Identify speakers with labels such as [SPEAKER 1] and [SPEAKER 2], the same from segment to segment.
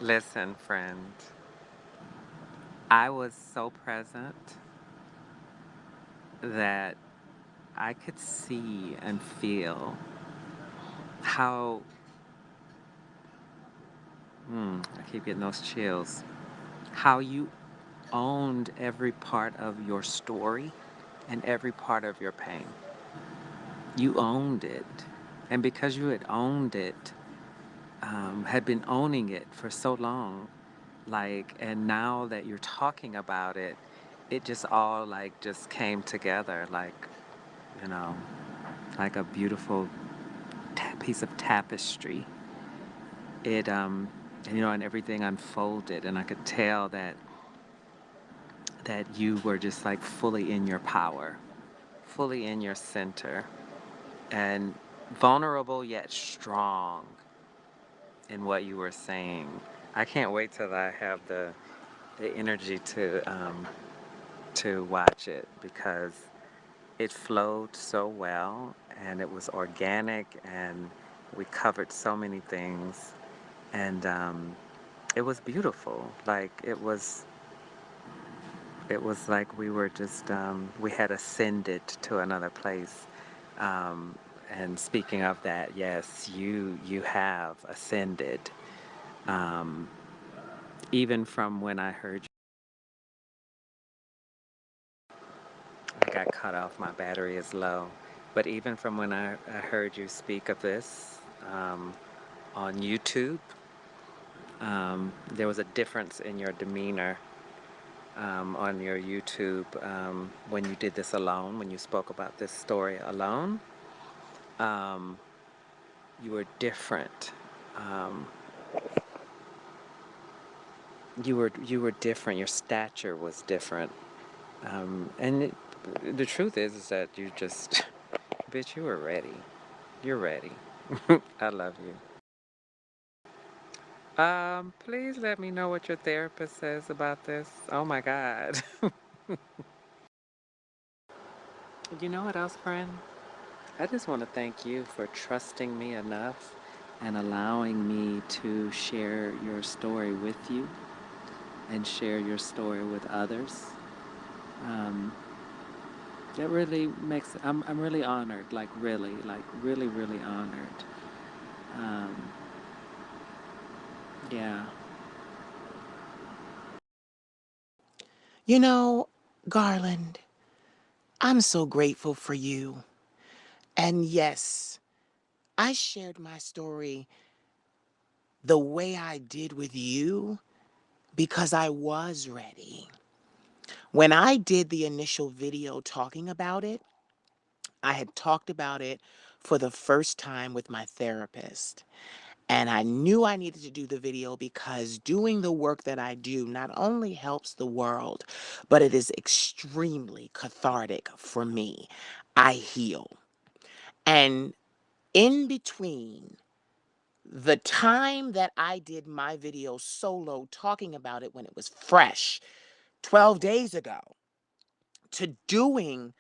[SPEAKER 1] Listen, friend, I was so present that I could see and feel how, I keep getting those chills, how you owned every part of your story and every part of your pain. You owned it. And because you had owned it, had been owning it for so long, like, and now that you're talking about it, it just all like just came together, like, you know, like a beautiful piece of tapestry. It, and, and everything unfolded, and I could tell that you were just like fully in your power, fully in your center, and vulnerable yet strong in what you were saying. I can't wait till I have the energy to watch it because it flowed so well and it was organic and we covered so many things and it was beautiful. Like it was like we were just we had ascended to another place. Um, and speaking of that, yes, you have ascended. Um, Even from when I heard I got cut off, my battery is low. But even from when I heard you speak of this on YouTube, there was a difference in your demeanor on your YouTube when you did this alone, when you spoke about this story alone. Um, you were different. Um, you were different. Your stature was different. The truth is that you just, bitch, you were ready. You're ready. I love you. Please let me know what your therapist says about this. Oh my God. You know what else, friend? I just want to thank you for trusting me enough and allowing me to share your story with you and share your story with others. Um, that really makes, I'm really honored, like really, really honored. Um, yeah.
[SPEAKER 2] You know, Garland, I'm so grateful for you. And yes, I shared my story the way I did with you because I was ready. When I did the initial video talking about it, I had talked about it for the first time with my therapist. And I knew I needed to do the video because doing the work that I do not only helps the world, but it is extremely cathartic for me. I heal. And in between the time that I did my video solo talking about it when it was fresh 12 days ago to doing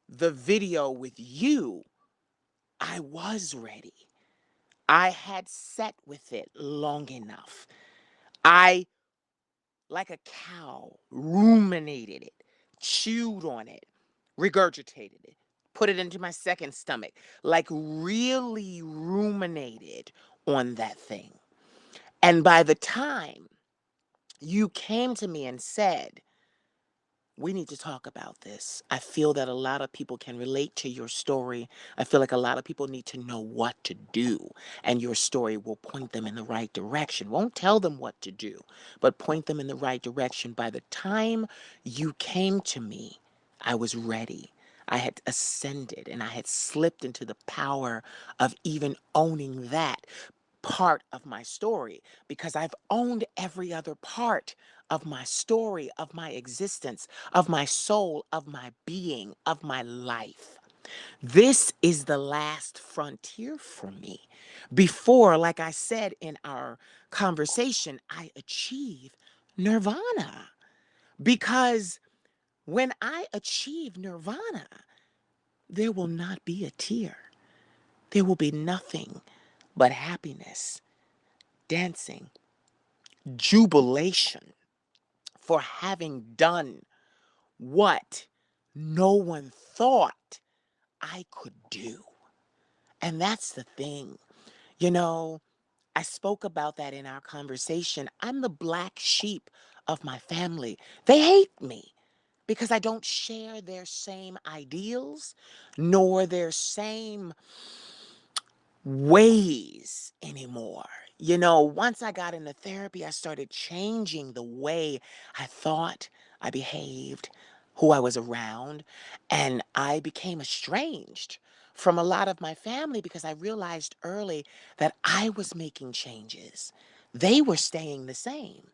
[SPEAKER 2] the video with you, I was ready. I had sat with it long enough. I, like a cow, ruminated it, chewed on it, regurgitated it, put it into my second stomach, like really ruminated on that thing. And by the time you came to me and said, we need to talk about this, I feel that a lot of people can relate to your story. I feel like a lot of people need to know what to do, and your story will point them in the right direction. Won't tell them what to do, but point them in the right direction. By the time you came to me, I was ready. I had ascended and I had slipped into the power of even owning that part of my story because I've owned every other part of my story, of my existence, of my soul, of my being, of my life. This is the last frontier for me. Before, like I said in our conversation, I achieve nirvana. Because when I achieve nirvana, there will not be a tear. There will be nothing but happiness, dancing, jubilation for having done what no one thought I could do. And that's the thing. You know, I spoke about that in our conversation. I'm the black sheep of my family. They hate me because I don't share their same ideals nor their same ways anymore. You know, once I got into therapy, I started changing the way I thought, I behaved, who I was around, and I became estranged from a lot of my family because I realized early that I was making changes. They were staying the same.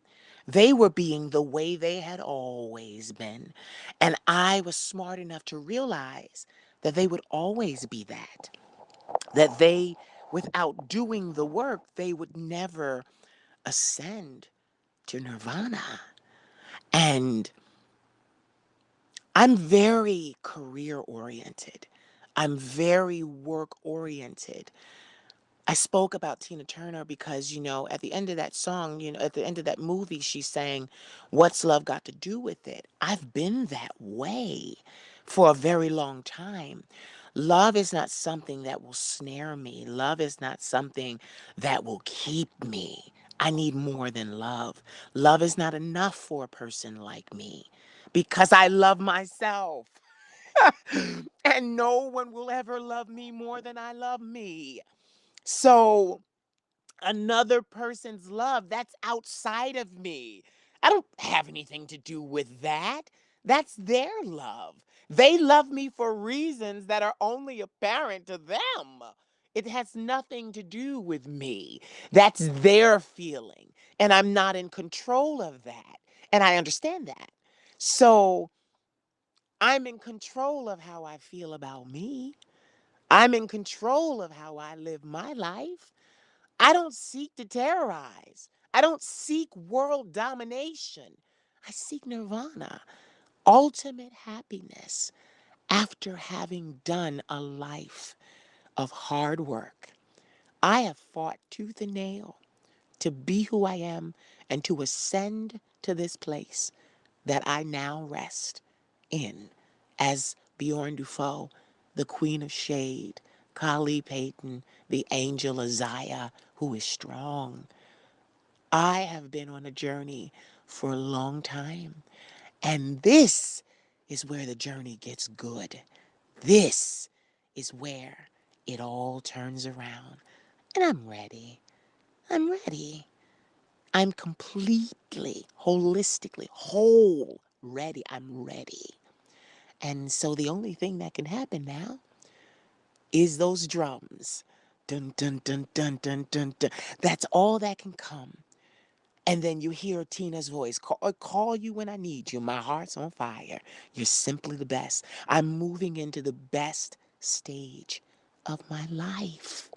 [SPEAKER 2] They were being the way they had always been. And I was smart enough to realize that they would always be that they, without doing the work, they would never ascend to nirvana. And I'm very career oriented. I'm very work oriented. I spoke about Tina Turner because, at the end of that song, at the end of that movie, she's saying, "What's love got to do with it?" I've been that way for a very long time. Love is not something that will snare me. Love is not something that will keep me. I need more than love. Love is not enough for a person like me because I love myself. And no one will ever love me more than I love me. So, another person's love, that's outside of me. I don't have anything to do with that. That's their love. They love me for reasons that are only apparent to them. It has nothing to do with me. That's their feeling. And I'm not in control of that. And I understand that. So I'm in control of how I feel about me. I'm in control of how I live my life. I don't seek to terrorize. I don't seek world domination. I seek nirvana, ultimate happiness after having done a life of hard work. I have fought tooth and nail to be who I am and to ascend to this place that I now rest in as Bjorn Dufault, the Queen of Shade, Kali Payton, the Angel Isaiah, who is strong. I have been on a journey for a long time, and this is where the journey gets good. This is where it all turns around. And I'm ready. I'm ready. I'm completely, holistically, whole ready. I'm ready. And so the only thing that can happen now is those drums. Dun, dun, dun, dun, dun, dun, dun. That's all that can come. And then you hear Tina's voice call you when I need you. My heart's on fire. You're simply the best. I'm moving into the best stage of my life.